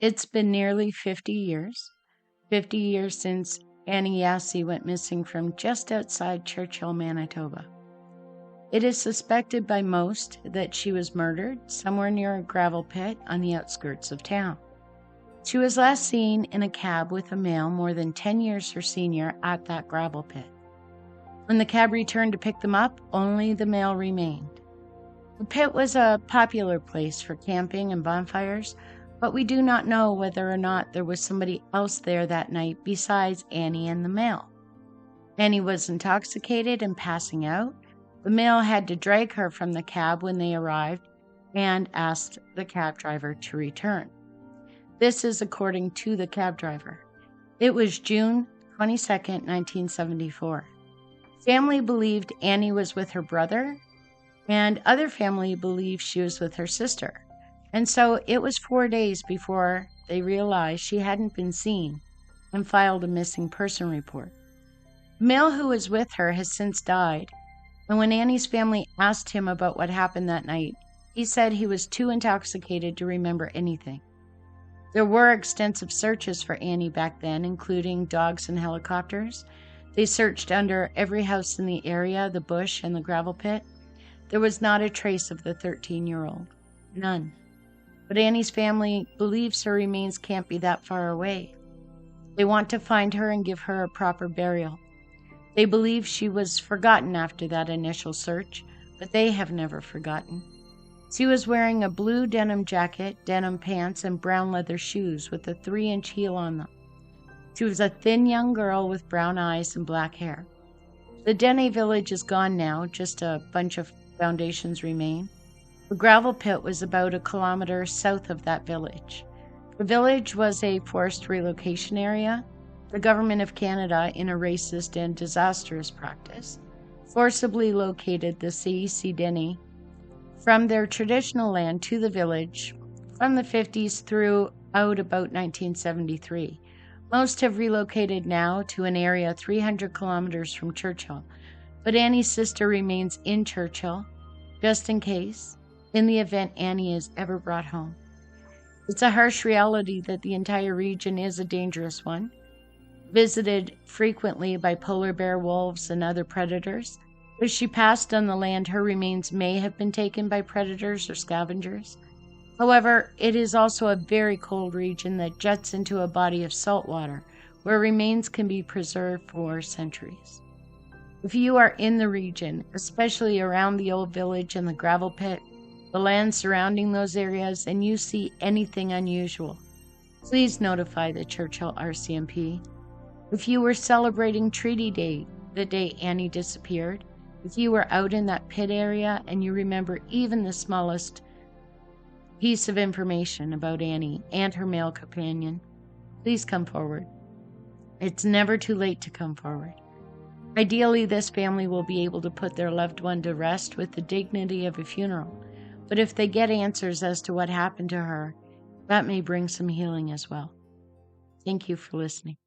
It's been nearly 50 years since Annie Yassie went missing from just outside Churchill, Manitoba. It is suspected by most that she was murdered somewhere near a gravel pit on the outskirts of town. She was last seen in a cab with a male more than 10 years her senior at that gravel pit. When the cab returned to pick them up, only the male remained. The pit was a popular place for camping and bonfires, but we do not know whether or not there was somebody else there that night besides Annie and the male. Annie was intoxicated and passing out. The male had to drag her from the cab when they arrived and asked the cab driver to return. This is according to the cab driver. It was June 22nd, 1974. Family believed Annie was with her brother, and other family believed she was with her sister. And so it was 4 days before they realized she hadn't been seen and filed a missing person report. The male who was with her has since died, and when Annie's family asked him about what happened that night, he said he was too intoxicated to remember anything. There were extensive searches for Annie back then, including dogs and helicopters. They searched under every house in the area, the bush, and the gravel pit. There was not a trace of the 13-year-old. None. But Annie's family believes her remains can't be that far away. They want to find her and give her a proper burial. They believe she was forgotten after that initial search, but they have never forgotten. She was wearing a blue denim jacket, denim pants, and brown leather shoes with a 3-inch heel on them. She was a thin young girl with brown eyes and black hair. The Dene village is gone now, just a bunch of foundations remain. The gravel pit was about 1 kilometer south of that village. The village was a forced relocation area. The government of Canada, in a racist and disastrous practice, forcibly located the CEC Dene from their traditional land to the village from the 50s through out about 1973. Most have relocated now to an area 300 kilometers from Churchill, but Annie's sister remains in Churchill, just in case, in the event Annie is ever brought home. It's a harsh reality that the entire region is a dangerous one, visited frequently by polar bear, wolves, and other predators. If she passed on the land, her remains may have been taken by predators or scavengers. However, it is also a very cold region that juts into a body of salt water, where remains can be preserved for centuries. If you are in the region, especially around the old village and the gravel pit, the land surrounding those areas, and you see anything unusual, please notify the Churchill RCMP. If you were celebrating Treaty Day the day Annie disappeared, if you were out in that pit area and you remember even the smallest piece of information about Annie and her male companion, please come forward. It's never too late to come forward. Ideally, this family will be able to put their loved one to rest with the dignity of a funeral, but if they get answers as to what happened to her, that may bring some healing as well. Thank you for listening.